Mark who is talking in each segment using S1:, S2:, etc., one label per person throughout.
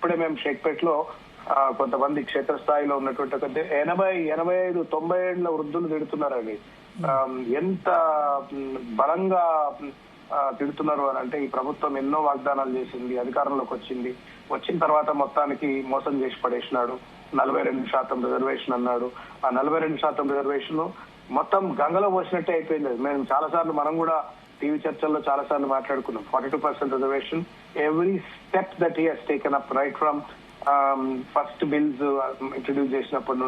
S1: ఇప్పుడే మేము షేక్పేటలో కొంతమంది క్షేత్రస్థాయిలో ఉన్నటువంటి 85, 90 ఏళ్ల వృద్ధులు తిడుతున్నారండి. ఎంత బలంగా తిడుతున్నారు అని అంటే, ఈ ప్రభుత్వం ఎన్నో వాగ్దానాలు చేసింది, అధికారంలోకి వచ్చిన తర్వాత మొత్తానికి మోసం చేసి పడేసినాడు. 42% రిజర్వేషన్ అన్నాడు. ఆ 42% రిజర్వేషన్ మొత్తం గంగలో పోసినట్టే అయిపోయింది. మేము మనం కూడా టీవీ చర్చల్లో చాలా సార్లు మాట్లాడుకున్నాం. 42% reservation, every step that he has taken up right from first bills introduce చేసినప్పటి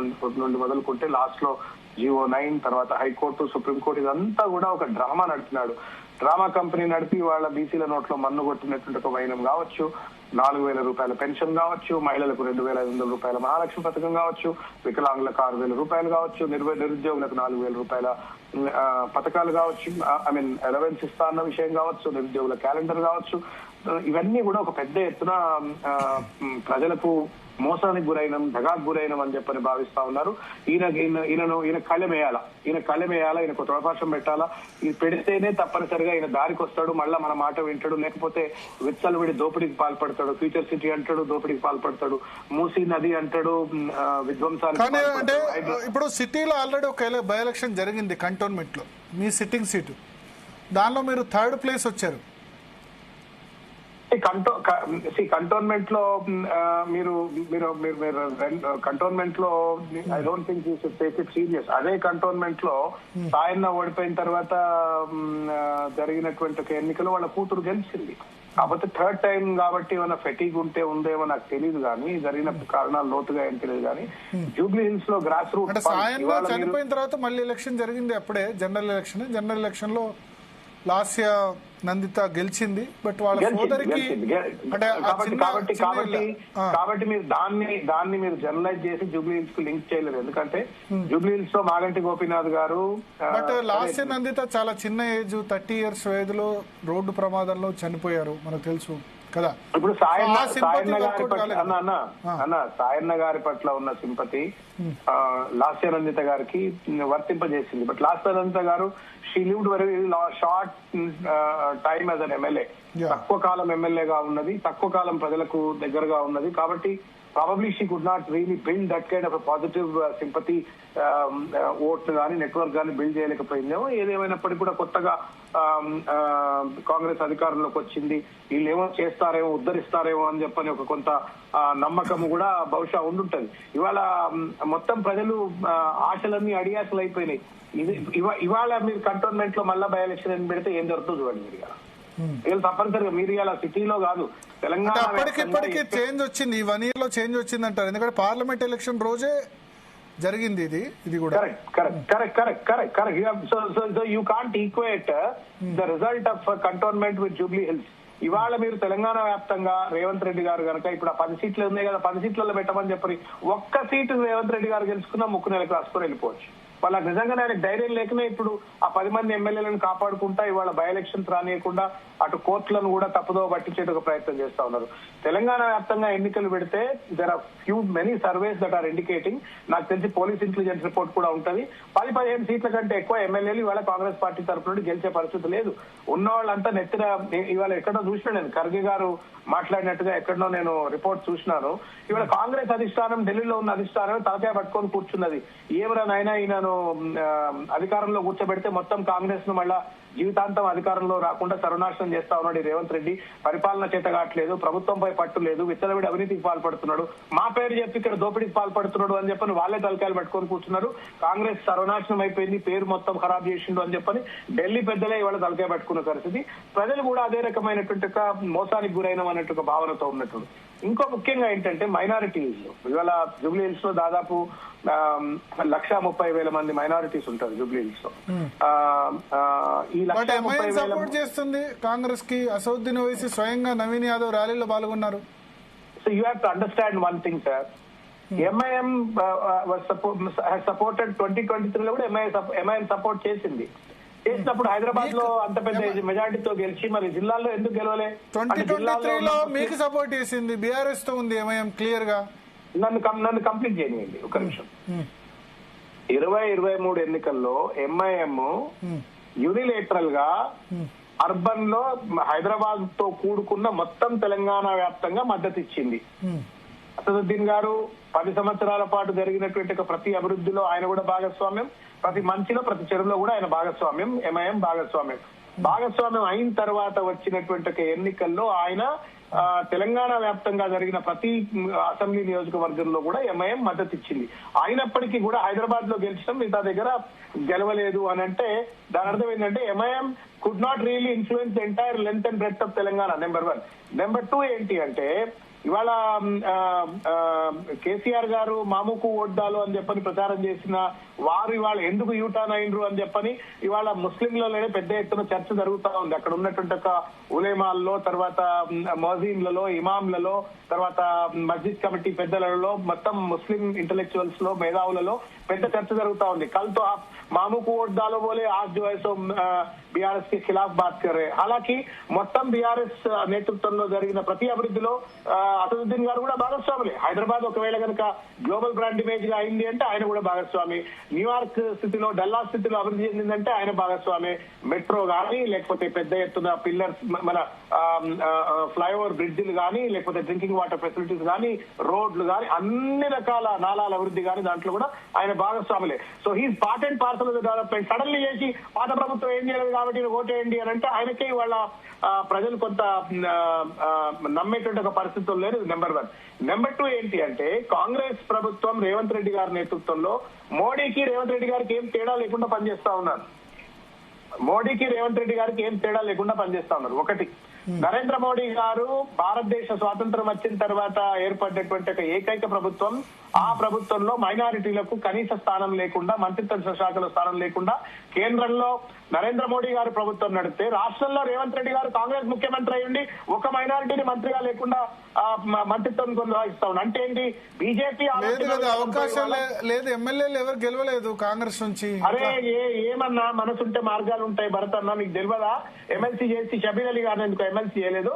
S1: నుండి మొదలుకుంటే లాస్ట్ లో జియో 9, తర్వాత హైకోర్టు, సుప్రీంకోర్టు, ఇదంతా కూడా ఒక డ్రామా నడిపినాడు. డ్రామా కంపెనీ నడిపి వాళ్ళ బీసీల నోట్లో మన్ను కొట్టినటువంటి ఒక వైనం కావచ్చు, 4,000 రూపాయల పెన్షన్ కావచ్చు, మహిళలకు 2,500 రూపాయల మహాలక్ష్మి పథకం కావచ్చు, వికలాంగులకు 6,000 రూపాయలు కావచ్చు, నిరుద్యోగులకు 4,000 రూపాయల పథకాలు కావచ్చు, అలవెన్స్ ఇస్తా అన్న విషయం కావచ్చు, నిరుద్యోగుల క్యాలెండర్ కావచ్చు. ఇవన్నీ కూడా ఒక పెద్ద ఎత్తున ప్రజలకు మోసానికి గురైనం, దగాకు గురైనం అని చెప్పని భావిస్తా ఉన్నారు. ఈయన కళ్ళెమేయాలా, ఈయనకు తొడపాశం పెట్టాలా. ఇది పెడితేనే తప్పనిసరిగా ఈయన దారికి వస్తాడు, మళ్ళా మన మాట వింటాడు. లేకపోతే విచ్చలవిడి దోపిడీకి పాల్పడతాడు, ఫ్యూచర్ సిటీ అంటాడు, దోపిడీకి పాల్పడతాడు, మూసీ నది అంటాడు, విధ్వంసాలు.
S2: అంటే ఇప్పుడు సిటీలో ఆల్రెడీ ఒక బై ఎలక్షన్ జరిగింది కంటోన్మెంట్ లో, మీ సిట్టింగ్ సీటు, దానిలో మీరు 3rd ప్లేస్ వచ్చారు.
S1: కంటోన్మెంట్ లో మీరు కంటోన్మెంట్ లో I don't think you should take it serious. అదే కంటోన్మెంట్ లో సాయన్న ఓడిపోయిన తర్వాత జరిగినటువంటి ఎన్నికలు వాళ్ళ కూతురు గెలిచింది. కాకపోతే 3rd టైం కాబట్టి ఏమైనా ఫెటీగ్ ఉందేమో నాకు తెలియదు, కానీ జరిగిన కారణాలు లోతుగా ఏం తెలియదు. కానీ జూబ్లీ హిల్స్ లో గ్రాస్ రూట్
S2: చనిపోయిన తర్వాత మళ్ళీ ఎలక్షన్ జరిగింది, అప్పుడే జనరల్ ఎలక్షన్ లో లాస్య నందిత గెలిచింది. బట్ వాళ్ళ సోదరికి
S1: కాబట్టి మీరు దాన్ని మీరు జనరలైజ్ చేసి జూబ్లీ హిల్స్ కు లింక్ చేయలేరు. ఎందుకంటే జూబ్లీ హిల్స్ లో మాగంటి గోపీనాథ్ గారు,
S2: బట్ లాస్య నందిత చాలా చిన్న ఏజ్, 30 years వయసులో రోడ్డు ప్రమాదంలో చనిపోయారు, మనకు తెలుసు కదా.
S1: ఇప్పుడు సాయన్న గారి పట్ల ఉన్న సింపతి లాస్యానందిత గారికి వర్తింపజేసింది. బట్ లాస్యానందిత గారు she lived very short time as an MLA. తక్కువ కాలం ఎమ్మెల్యేగా ఉన్నది, తక్కువ కాలం ప్రజలకు దగ్గరగా ఉన్నది. కాబట్టి probably she could not really build that kind of a positive sympathy vote కానీ నెట్వర్క్ కానీ బిల్డ్ చేయలేకపోయిందేమో. ఏదేమైనప్పటికీ కూడా కొత్తగా కాంగ్రెస్ అధికారంలోకి వచ్చింది, వీళ్ళు ఏమో చేస్తారేమో, ఉద్ధరిస్తారేమో అని చెప్పని ఒక కొంత నమ్మకం కూడా బహుశా ఉండుంటది. ఇవాళ మొత్తం ప్రజలు ఆశలన్నీ అడియాసలు అయిపోయినాయి. ఇవాళ మీరు కంటోన్మెంట్ లో మళ్ళా బై ఎలక్షన్ అని పెడితే ఏం జరుగుతుంది చూడండి. మీరు వీళ్ళు తప్పనిసరిగా మీరు ఇలా సిటీలో కాదు, తెలంగాణ
S2: ఇప్పటికీ చేంజ్ వచ్చింది, ఈ 1 year లో చేంజ్ వచ్చింది అంటారు. ఎందుకంటే పార్లమెంట్ ఎలక్షన్ రోజే జరిగింది ఇది కూడా.
S1: Correct. So you can't equate the result of cantonment with Jubilee hills. ఇవాళ మీరు తెలంగాణ వ్యాప్తంగా రేవంత్ రెడ్డి గారు కనుక ఇప్పుడు ఆ 10 సీట్లు ఉన్నాయి కదా, 10 సీట్లలో పెట్టమని చెప్పి ఒక్క సీటు రేవంత్ రెడ్డి గారు గెలుచుకున్నా ముక్కు నెలకు రాసుకొని వెళ్ళిపోవచ్చు. వాళ్ళకి నిజంగానే ఆయనకు ధైర్యం లేకనే ఇప్పుడు ఆ 10 మంది ఎమ్మెల్యేలను కాపాడుకుంటా ఇవాళ బై ఎలక్షన్స్ రానియకుండా అటు కోర్టులను కూడా తప్పుదో పట్టించేట ప్రయత్నం చేస్తా ఉన్నారు. తెలంగాణ వ్యాప్తంగా ఎన్నికలు పెడితే there are many surveys that are indicating, నాకు తెలిసి పోలీస్ ఇంటెలిజెన్స్ రిపోర్ట్ కూడా ఉంటది, 10-15 సీట్ల కంటే ఎక్కువ ఎమ్మెల్యేలు ఇవాళ కాంగ్రెస్ పార్టీ తరఫు నుండి గెలిచే పరిస్థితి లేదు. ఉన్న వాళ్ళంతా నెత్తిన ఇవాళ ఎక్కడో చూసినా, నేను ఖర్గే గారు మాట్లాడినట్టుగా ఎక్కడో నేను రిపోర్ట్ చూసినాను. ఇవాళ కాంగ్రెస్ అధిష్టానం, ఢిల్లీలో ఉన్న అధిష్టానం తలకాయ పట్టుకొని కూర్చున్నది. ఏమరానైనా ఈయనను అధికారంలో కూర్చోబెడితే మొత్తం కాంగ్రెస్ ను మళ్ళా జీవితాంతం అధికారంలో రాకుండా సర్వనాశనం చేస్తా ఉన్నాడు రేవంత్ రెడ్డి. పరిపాలన చేత కావట్లేదు, ప్రభుత్వంపై పట్టు లేదు, విచ్చలవిడి అవినీతికి పాల్పడుతున్నాడు, మా పేరు చెప్పి ఇక్కడ దోపిడీకి పాల్పడుతున్నాడు అని చెప్పని వాళ్ళే తలకాయలు పట్టుకొని కూర్చున్నారు. కాంగ్రెస్ సర్వనాశనం అయిపోయింది, పేరు మొత్తం ఖరాబ్ చేసిండు అని చెప్పని ఢిల్లీ పెద్దలే ఇవాళ తలకాయ పట్టుకున్న పరిస్థితి. ప్రజలు కూడా అదే రకమైనటువంటి మోసానికి గురైన అన్నట్టు భావనతో ఉన్నట్టు. ఇంకో ముఖ్యంగా ఏంటంటే మైనారిటీస్. ఇవాళ జూబ్లీ హిల్స్ లో దాదాపు 130,000 మంది మైనారిటీస్ ఉంటారు జూబ్లీ హిల్స్ లో.
S2: ఈ 130,000 సపోర్ట్ చేస్తుంది కాంగ్రెస్ కి. అసదుద్దీన్ ఓవైసీ స్వయంగా నవీన్ యాదవ్ ర్యాలీలో పాల్గొన్నారు.
S1: So you have to understand one thing sir, MIM supported 2023 లో కూడా ఎంఐఎం సపోర్ట్ చేసినప్పుడు హైదరాబాద్ లో అంత పెద్ద మెజార్టీతో గెలిచి మరి జిల్లాల్లో ఎందుకు గెలవలే?
S2: 2023 లో మీకు సపోర్ట్ చేసింది బీఆర్ఎస్ తో ఉంది ఎంఐఎం క్లియర్ గా.
S1: నన్ను కంప్లీట్ చేయనివ్వండి ఒక నిమిషం. 2023 ఎన్నికల్లో ఎంఐఎం యూనిలేటరల్ గా అర్బన్ లో హైదరాబాద్ తో కూడుకున్న మొత్తం తెలంగాణ వ్యాప్తంగా మద్దతు ఇచ్చింది. అసదుద్దీన్ గారు 10 సంవత్సరాల పాటు జరిగినటువంటి ప్రతి అభివృద్ధిలో ఆయన కూడా భాగస్వామ్యం, ప్రతి మంచిలో ప్రతి చెడులో కూడా ఆయన భాగస్వామ్యం, ఎంఐఎం భాగస్వామ్యం అయిన తర్వాత వచ్చినటువంటి ఎన్నికల్లో ఆయన తెలంగాణ వ్యాప్తంగా జరిగిన ప్రతి అసెంబ్లీ నియోజకవర్గంలో కూడా ఎంఐఎం మద్దతు ఇచ్చింది. అయినప్పటికీ కూడా హైదరాబాద్ లో గెలిచడం మిగతా దగ్గర గెలవలేదు అని అంటే దాని అర్థం ఏంటంటే MIM could not really influence the entire length and breadth of Telangana. Number 1. Number 2 ఏంటి అంటే ఇవాళ కేసీఆర్ గారు మాముకు ఓడ్డాలు అని చెప్పని ప్రచారం చేసిన వారు ఇవాళ ఎందుకు యూటర్న్ అయినరు అని చెప్పని ఇవాళ ముస్లింలలోనే పెద్ద ఎత్తున చర్చ జరుగుతా ఉంది. అక్కడ ఉన్నటువంటి ఒక ఉలేమాల్లో, తర్వాత మోజీన్లలో, ఇమాంలలో, తర్వాత మస్జిద్ కమిటీ పెద్దలలో, మొత్తం ముస్లిం ఇంటలెక్చువల్స్ లో, మేధావులలో పెద్ద చర్చ జరుగుతా ఉంది. కల్ తో मामू को वोट डालो बोले आज जो है सो बीआरएस के खिलाफ बात कर रहे हैं. हालांकि మొత్తం బీఆర్ఎస్ నేతృత్వంలో జరిగిన ప్రతి అభివృద్ధిలో అసదుద్దీన్ గారు కూడా భాగస్వాములే. హైదరాబాద్ ఒకవేళ కనుక గ్లోబల్ బ్రాండ్ ఇమేజ్ గా అయింది అంటే ఆయన కూడా భాగస్వామి. న్యూయార్క్ స్థితిలో, డల్లాస్ స్థితిలో అభివృద్ధి చెందిందంటే ఆయన భాగస్వామి. మెట్రో గానీ, లేకపోతే పెద్ద ఎత్తున పిల్లర్స్, మన ఫ్లైఓవర్ బ్రిడ్జిలు గానీ, లేకపోతే డ్రింకింగ్ వాటర్ ఫెసిలిటీస్ గానీ, రోడ్లు గానీ, అన్ని రకాల నాలాల అభివృద్ధి గానీ దాంట్లో కూడా ఆయన భాగస్వాములే. So his part and parcel of the development. Suddenly చేసి పాత ప్రభుత్వం ఏం చేయలేదు కాబట్టి ఓటేయండి అని అంటే ఆయనకే వాళ్ళ ప్రజలు కొంత నమ్మేటువంటి ఒక పరిస్థితులు లేదు. నెంబర్ 1. నెంబర్ 2 ఏంటి అంటే కాంగ్రెస్ ప్రభుత్వం రేవంత్ రెడ్డి గారి నేతృత్వంలో మోడీకి రేవంత్ రెడ్డి గారికి ఏం తేడా లేకుండా పనిచేస్తా ఉన్నారు. ఒకటి, నరేంద్ర మోడీ గారు భారతదేశ స్వాతంత్రం వచ్చిన తర్వాత ఏర్పడినటువంటి ఒక ఏకైక ప్రభుత్వం. ఆ ప్రభుత్వంలో మైనారిటీలకు కనీస స్థానం లేకుండా, మంత్రిత్వ శాఖలో స్థానం లేకుండా కేంద్రంలో నరేంద్ర మోడీ గారు ప్రభుత్వం నడిపితే రాష్ట్రంలో రేవంత్ రెడ్డి గారు కాంగ్రెస్ ముఖ్యమంత్రి అయ్యుండి ఒక మైనారిటీని మంత్రిగా లేకుండా మంత్రిత్వం కొనసాగిస్తా ఉన్నారు. అంటే ఏంటి? బీజేపీ
S2: అవకాశం లేదు, ఎమ్మెల్యేలు ఎవరు గెలవలేదు కాంగ్రెస్ నుంచి.
S1: అరే ఏమన్నా మనసుంటే మార్గాలు ఉంటాయి భరత్ అన్న. మీకు తెలియదా? ఎమ్మెల్సీ చేసి షబీర్ అలీ గారిని ఎందుకు ఎమ్మెల్సీ చేయలేదు?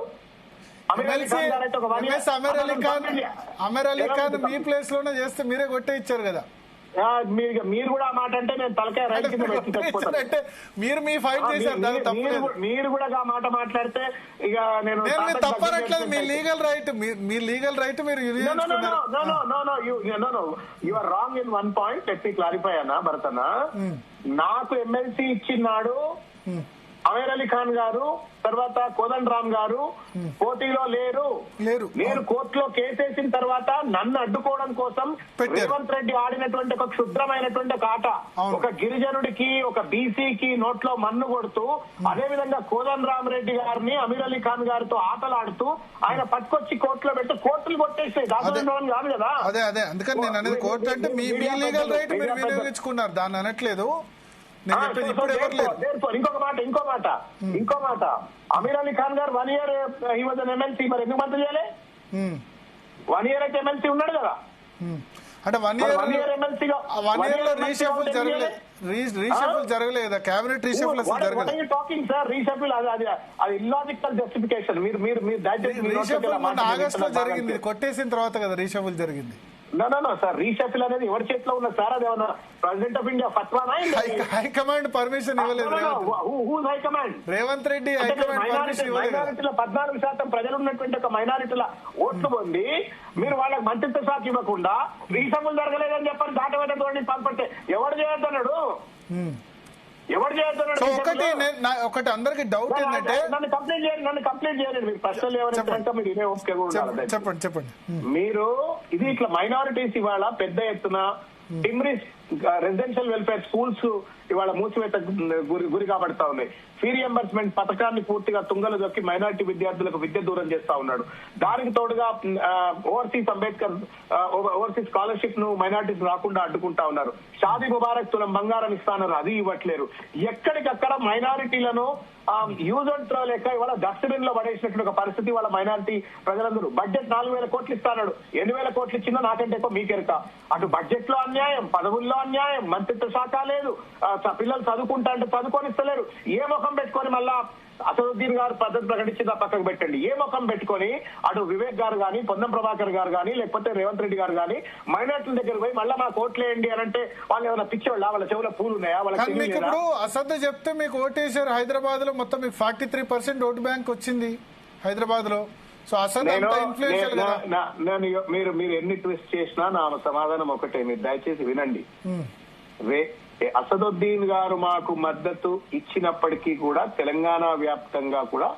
S2: అమీర్ అలీ ఖాన్ మీ ప్లేస్ లోనే చేస్తే మీరే కొట్టే ఇచ్చారు కదా.
S1: మీరు కూడా ఆ మాట అంటే నేను తలకాయ రైట్ కింద
S2: అంటే మీరు మీ ఫైట్ చేశారు,
S1: మీరు కూడా ఆ మాట మాట్లాడితే ఇక నేను
S2: తప్పనట్లేదు. మీ లీగల్ రైట్ మీరు
S1: you are wrong in 1 point. Let me clarify అన్న భరత్ అన్న. నాకు ఎమ్మెల్సీ ఇచ్చినాడు అమీర్ అలీ ఖాన్ గారు, తర్వాత కోదండ రామ్ గారు పోటీలో లేరు. నేను కోర్టులో కేసేసిన తర్వాత నన్ను అడ్డుకోవడం కోసం రేవంత్ రెడ్డి ఆడినటువంటి ఒక క్షుద్రమైనటువంటి ఒక ఆట, ఒక గిరిజనుడికి, ఒక బీసీకి నోట్లో మన్ను కొడుతూ, అదే విధంగా కోదండ రామ్ రెడ్డి గారిని అమీర్ అలీ ఖాన్ గారితో ఆటలాడుతూ ఆయన పట్టుకొచ్చి కోర్టులో పెట్టి కోర్టులు కొట్టేస్తాయి. దాని కాదు కదా.
S2: అదే అందుకని నేను అనేది కోర్టు అంటే మీ లీగల్ రైట్ మీరు వినియోగించుకున్నారు, దాన్ని అనట్లేదు.
S1: ఇంకో మాట అమీర్ అలీ ఖాన్ గారు 1 year he was an MLC. మరి ఎందుకు మంత్రి చేయాలి? 1 year అయితే ఎమ్మెల్సీ ఉన్నాడు కదా.
S2: అంటే 1 year
S1: ఎమ్మెల్సీగా
S2: రీషఫుల్ జరగలేదు, క్యాబినెట్ రీషఫుల్ జరగలేదు.
S1: టాకింగ్ సార్ రీషఫుల్ అది ఇల్లాజికల్ జస్టిఫికేషన్. మీరు
S2: ఆగస్ట్ లో జరిగింది, కొట్టేసిన తర్వాత కదా రీషఫుల్ జరిగింది.
S1: నో సార్, రీషఫిల్ అనేది ఎవరి చేతిలో ఉన్న సార్? అది ఏమన్నా ప్రెసిడెంట్ ఆఫ్ ఇండియా ఫత్వానా?
S2: హైకమాండ్ పర్మిషన్ ఇవ్వలేదు.
S1: హైకమాండ్
S2: రేవంత్ రెడ్డి
S1: మైనారిటీల 14% ప్రజలు ఉన్నటువంటి ఒక మైనారిటీల ఓట్లు పొంది మీరు వాళ్ళకి మంత్రిత్వ శాఖ ఇవ్వకుండా రీషఫుల్ జరగలేదని చెప్పని దాటవేటటువంటి పంపడితే ఎవరు చేయొద్దన్నాడు?
S2: ఒకటి అందరికి డౌట్ ఏంటంటే,
S1: నన్ను కంప్లైంట్ చేయండి. మీరు ప్రశ్నలు ఏమైనా మీరు ఇదే ఓపిక కూడా
S2: చెప్పండి.
S1: మీరు ఇది ఇట్లా మైనారిటీస్ ఇవాళ పెద్ద ఎత్తున టిమ్రిస్ రెసిడెన్షియల్ వెల్ఫేర్ స్కూల్స్ ఇవాళ మూసివేత గురి కాబడతా ఉన్నాయి. ఫీ రియంబర్స్మెంట్ పథకాన్ని పూర్తిగా తుంగలు దొక్కి మైనారిటీ విద్యార్థులకు విద్య దూరం చేస్తా ఉన్నాడు. దానికి తోడుగా ఓవర్సీస్ స్కాలర్షిప్ ను మైనారిటీస్ రాకుండా అడ్డుకుంటా ఉన్నారు. షాదీ ముబారక్ తులం బంగారం ఇస్తానన్నారు, అది ఇవ్వట్లేరు. ఎక్కడికక్కడ మైనారిటీలను యూజ్ అండ్ త్రో లెక్క ఇవాళ డస్ట్బిన్ లో పడేసినటువంటి ఒక పరిస్థితి వాళ్ళ మైనారిటీ ప్రజలందరూ. బడ్జెట్ 4,000 కోట్లు ఇస్తాడు, 8,000 కోట్లు ఇచ్చిందో నాకంటే ఎక్కువ మీకెరక. అటు బడ్జెట్ లో అన్యాయం, పదవుల్లో అన్యాయం, మంత్రిత్వ శాఖ లేదు, పిల్లలు చదువుకుంటా అంటే చదువుకొనిస్తలేరు. ఏ ముఖం పెట్టుకొని మళ్ళా అసదుద్దీన్ గారు పద్ధతి ప్రకటించిందా పక్కకు పెట్టండి. ఏ ముఖం పెట్టుకొని అటు వివేక్ గారు కానీ, పొన్నం ప్రభాకర్ గారు కానీ, లేకపోతే రేవంత్ రెడ్డి గారు కానీ మైనార్టీల దగ్గర పోయి మళ్ళీ మాకు ఓట్లేయండి అని అంటే వాళ్ళు ఏమైనా పిచ్చోళ్ళ? వాళ్ళ చెవుల పూలు ఉన్నాయా? వాళ్ళకి
S2: మీకు ఇప్పుడు అసద్ చెప్తే మీకు ఓటేశారు. హైదరాబాద్ లో మొత్తం మీకు 43% ఓటు బ్యాంక్ వచ్చింది హైదరాబాద్ లో. సో అసద్
S1: మీరు ఎన్ని ట్విస్ట్ చేసినా నా సమాధానం ఒకటే, మీరు దయచేసి వినండి. అసదుద్దీన్ గారు మాకు మద్దతు ఇచ్చినప్పటికీ కూడా తెలంగాణ వ్యాప్తంగా కూడా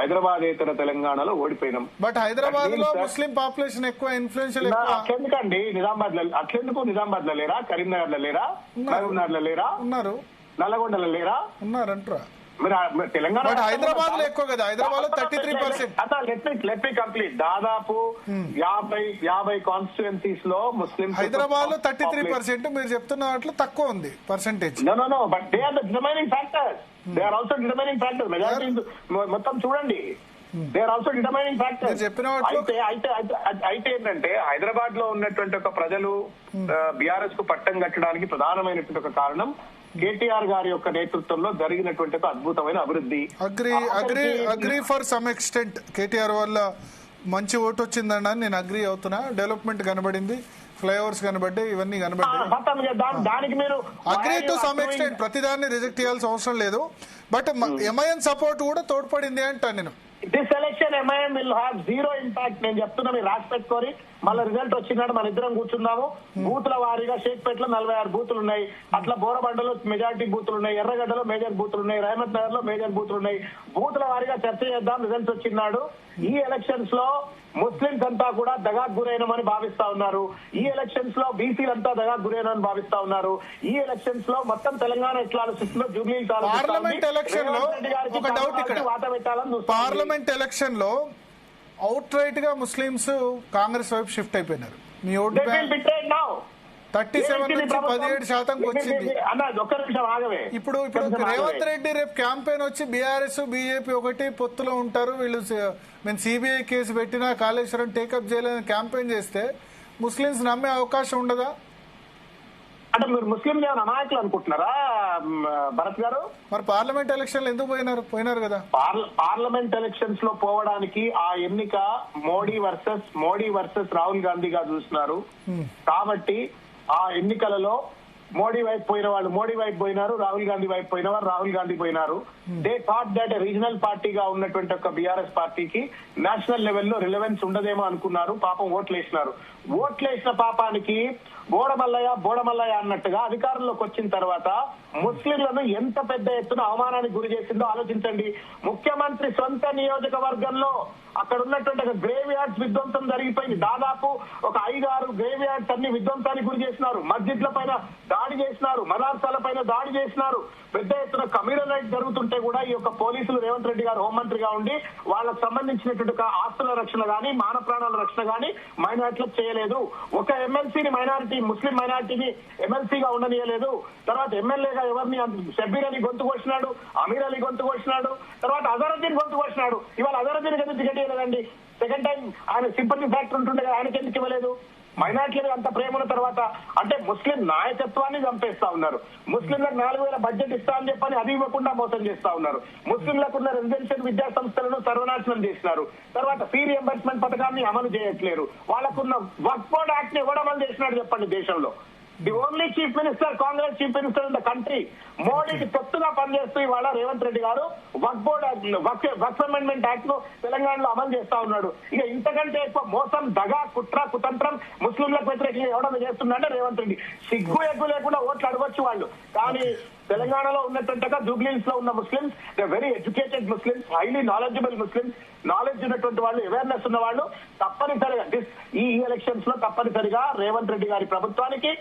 S1: హైదరాబాదేతర తెలంగాణలో ఓడిపోయినాం.
S2: బట్ హైదరాబాద్ లో ముస్లిం పాపులేషన్ ఎక్కువ, ఇన్ఫ్లుయెన్షియల్ ఎక్కువ.
S1: అట్లెందుకండి నిజామాబాద్ లో, అట్లెందుకు నిజామాబాద్ లో లేరా? కరీంనగర్ లో లేరా? మహబూబ్నగర్ లో లేరా?
S2: ఉన్నారు.
S1: నల్లగొండలో లేరా?
S2: ఉన్నారంటారా?
S1: తెలంగాణ
S2: హైదరాబాద్ లో ఎక్కువ కదా, హైదరాబాద్ లో 33%.
S1: Let me complete. దాదాపు 50 కాన్స్టిట్యుయెన్సీస్ లో ముస్లిం.
S2: హైదరాబాద్ లో 33%, మీరు చెప్తున్న వాటిలో తక్కువ ఉంది percentage.
S1: No but they are the determining factors. They are also determining factor. Majority మొత్తం చూడండి, they are also determining factor. అయితే ఏంటంటే హైదరాబాద్ లో ఉన్నటువంటి ఒక ప్రజలు బీఆర్ఎస్ కు పట్టం కట్టడానికి ప్రధానమైనటువంటి ఒక కారణం కేటీఆర్ గారి యొక్క నేతృత్వంలో జరిగినటువంటి ఒక అద్భుతమైన అభివృద్ధి.
S2: Agree for some extent. KTR వల్ల మంచి ఓటు వచ్చిందన్న నేను అగ్రీ అవుతున్నా. డెవలప్మెంట్ కనబడింది, ఫ్లైఓవర్స్ కనబడ్డాయి, ఇవన్నీ కనబడ్డాయి.
S1: దానికి మీరు
S2: అగ్రీ టు సమ్ ఎక్స్టెంట్. ప్రతిదాన్ని రిజెక్ట్ చేయాల్సిన అవసరం లేదు. బట్ ఎంఐఎం సపోర్ట్ కూడా తోడ్పడింది అంటాను నేను.
S1: This election MIM will have zero impact. నేను చెప్తున్నా, మీరు రాసి పెట్టుకొని మళ్ళీ రిజల్ట్ వచ్చినాడు మన ఇద్దరం కూర్చున్నాము. బూతుల వారీగా షేక్పేటలో 46 బూతులు ఉన్నాయి, అట్లా బోరబండలో మెజార్టీ బూతులు ఉన్నాయి, ఎర్రగడ్డలో మేజర్ బూతులు ఉన్నాయి, రహమత్ నగర్ లో మేజర్ బూతులు ఉన్నాయి. బూతుల వారీగా చర్చ చేద్దాం. రిజల్ట్స్ వచ్చినాడు. ఈ ఎలక్షన్స్ లో ముస్లింస్ అంతా కూడా దగాకు గురైనమని భావిస్తా ఉన్నారు. ఈ ఎలక్షన్స్ లో బీసీలంతా దగాకు గురైనమని భావిస్తా ఉన్నారు. ఈ ఎలక్షన్స్ లో మొత్తం తెలంగాణ ఎట్లా ఆలోచిస్తుందో జూబ్లీ
S2: పార్లమెంట్ ఎలక్షన్ లో ఒక డౌట్ ఇక్కడ. పార్లమెంట్ ఎలక్షన్ లో అవుట్ రైట్ గా ముస్లింస్ కాంగ్రెస్ వైపు షిఫ్ట్ అయిపోయినారు. మీ ఓటు 37 నుంచి 17% వచ్చింది. ఇప్పుడు రేవంత్ రెడ్డి రేపు క్యాంపెయిన్ వచ్చి బీఆర్ఎస్ బీజేపీ ఒకటి పొత్తులో ఉంటారు, వీళ్ళు మేము సిబిఐ కేసు పెట్టినా కాళేశ్వరం టేకప్ చేయలేదని క్యాంపెయిన్ చేస్తే ముస్లింస్ నమ్మే అవకాశం ఉండదా?
S1: అంటే మీరు ముస్లిం అమాయకులు అనుకుంటున్నారా భరత్ గారు?
S2: మరి పార్లమెంట్ ఎలక్షన్ ఎందుకు పోయినారు కదా?
S1: పార్లమెంట్ ఎలక్షన్స్ లో పోవడానికి ఆ ఎన్నిక మోడీ వర్సెస్ రాహుల్ గాంధీగా చూస్తున్నారు. కాబట్టి ఆ ఎన్నికలలో మోడీ వైపు పోయిన వాళ్ళు మోడీ వైపు పోయినారు, రాహుల్ గాంధీ వైపు పోయిన వారు రాహుల్ గాంధీ పోయినారు. దే థాట్ దట్ రీజనల్ పార్టీగా ఉన్నటువంటి ఒక బీఆర్ఎస్ పార్టీకి నేషనల్ లెవెల్లో రిలవెన్స్ ఉండదేమో అనుకున్నారు. పాపం ఓట్లేసినారు. ఓట్లేసిన పాపానికి బోడమల్లయ్య అన్నట్టుగా అధికారంలోకి వచ్చిన తర్వాత ముస్లింలను ఎంత పెద్ద ఎత్తున అవమానానికి గురి చేసిందో ఆలోచించండి. ముఖ్యమంత్రి సొంత నియోజకవర్గంలో అక్కడ ఉన్నటువంటి ఒక గ్రేవ్ యార్డ్స్ విధ్వంసం జరిగిపోయింది. దాదాపు ఒక 5-6 గ్రేవ్ యార్డ్స్ అన్ని విధ్వంసానికి గురి చేసినారు. మస్జిద్ల పైన దాడి చేసినారు, మదర్సాల పైన దాడి చేసినారు. పెద్ద ఎత్తున కమ్యూనల్ రైట్ జరుగుతుంటే కూడా ఈ యొక్క పోలీసులు రేవంత్ రెడ్డి గారు హోంమంత్రిగా ఉండి వాళ్ళకు సంబంధించినటువంటి ఆస్తుల రక్షణ గానీ మాన ప్రాణాల రక్షణ గానీ మైనార్టీలకు చేయలేదు. ఒక ఎమ్మెల్సీని ముస్లిం మైనార్టీని ఎమ్మెల్సీగా ఉండనియలేదు. తర్వాత ఎమ్మెల్యేగా ఎవరిని షబ్బీర్ అలీ గొంతు కోసినాడు, అమీర్ అలీ గొంతు కోసినాడు, తర్వాత అజరుద్దీన్ గొంతు కోసినాడు. ఇవాళ అజరుద్దీన్ ఎందుకు టికెట్ ఇవ్వలేదండి? సెకండ్ టైం ఆయన సింపతి ఫ్యాక్టర్ ఉంటుండే కదా, ఆయనకి ఎందుకు ఇవ్వలేదు? మైనార్టీల అంత ప్రేమ ఉన్న తర్వాత అంటే ముస్లిం నాయకత్వాన్ని చంపేస్తా ఉన్నారు. ముస్లింలకు 4,000 బడ్జెట్ ఇస్తా అని చెప్పని అది ఇవ్వకుండా మోసం చేస్తా ఉన్నారు. ముస్లింలకు ఉన్న రెసిడెన్షియల్ విద్యా సంస్థలను సర్వనాశనం చేసినారు. తర్వాత ఫీ రియంబర్స్మెంట్ పథకాన్ని అమలు చేయట్లేరు. వాళ్ళకున్న వర్క్ బోర్డ్ యాక్ట్ ని ఎవడు అమలు చేసినాడు చెప్పండి దేశంలో? The only chief minister, Congress chief minister in the country. మోడీకి తొత్తుగా పనిచేస్తూ ఇవాళ రేవంత్ రెడ్డి గారు వర్క్ అమెండ్మెంట్ యాక్ట్ ను తెలంగాణలో అమలు చేస్తా ఉన్నాడు. ఇక ఇంతకంటే ఎక్కువ మోసం, దగా, కుట్ర, కుతంత్రం ముస్లింలకు వ్యతిరేకంగా ఎవడన్నా చేస్తుందంటే రేవంత్ రెడ్డి. సిగ్గు ఎగ్గు లేకుండా ఓట్లు అడగొచ్చు వాళ్ళు. కానీ తెలంగాణలో ఉన్నటువంటి జూబ్లీహిల్స్ లో ఉన్న Muslims, they very educated Muslims, highly knowledgeable Muslims, knowledge ఉన్నటువంటి వాళ్ళు, అవేర్నెస్ ఉన్న వాళ్ళు తప్పనిసరిగా ఈ ఎలక్షన్స్ లో తప్పనిసరిగా రేవంత్ రెడ్డి గారి ప్రభుత్వానికి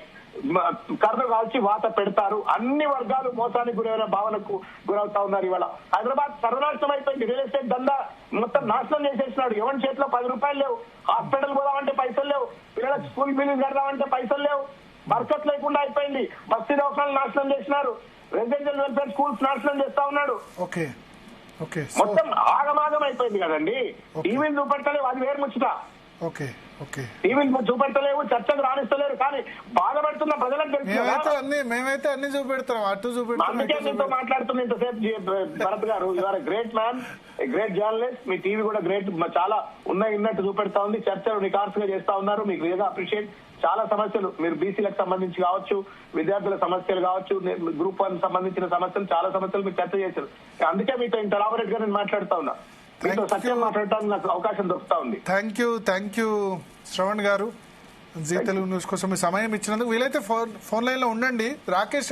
S1: కర్ర కాల్చి వాత పెడతారు. అన్ని వర్గాలు మోసానికి గురైన భావనకు గురవుతా ఉన్నారు. ఇవాళ హైదరాబాద్ సర్వనాశనం అయిపోయింది. రియల్ ఎస్టేట్ దందా మొత్తం నాశనం చేసేసినాడు. ఎవరి చేతిలో 10 రూపాయలు లేవు. హాస్పిటల్ పోదామంటే పైసలు లేవు. పిల్లలకు స్కూల్ బిల్లు కడదామంటే పైసలు లేవు. బర్కత్ లేకుండా అయిపోయింది. బస్తీ దవాఖానాలు నాశనం చేసినారు. రెసిడెన్షియల్ వెల్ఫేర్ స్కూల్స్ నాశనం చేస్తా ఉన్నాడు. మొత్తం ఆగమాగం అయిపోయింది కదండి. టీవీలు చూపెట్టలేవు, అది వేరు ముచ్చట.
S2: Okay okay.
S1: టీవీలు చూపెడతలేవు, చర్చకు రాణిస్తలేరు, కానీ బాధపడుతున్న ప్రజలకు
S2: మేమైతే అన్ని చూపెడతాం, అటు చూపెడతాం.
S1: అందుకే మీతో మాట్లాడుతున్న ఇంతసేపు భరత్ గారు, you are great man, great journalist. మీ టీవీ కూడా గ్రేట్, చాలా ఉన్నట్టు చూపెడతా ఉంది, చర్చలు నికార్సుగా చేస్తా ఉన్నారు. మీకు రియల్గా అప్రిషియేట్. చాలా సమస్యలు మీరు బీసీలకు సంబంధించి కావచ్చు, విద్యార్థుల సమస్యలు కావచ్చు, గ్రూప్ 1 సంబంధించిన సమస్యలు, చాలా సమస్యలు మీరు చర్చ చేశారు. అందుకే మీతో ఇంత ఎలాబొరేట్ గా నేను మాట్లాడుతా ఉన్నా. మీతో సత్యం మాట్లాడటానికి నాకు అవకాశం దొరుకుతా ఉంది.
S2: థ్యాంక్ యూ శ్రవణ్ గారు, జీ తెలుగు న్యూస్ కోసం మీ సమయం ఇచ్చినందుకు. వీలైతే ఫోన్ లైన్ లో ఉండండి. రాకేష్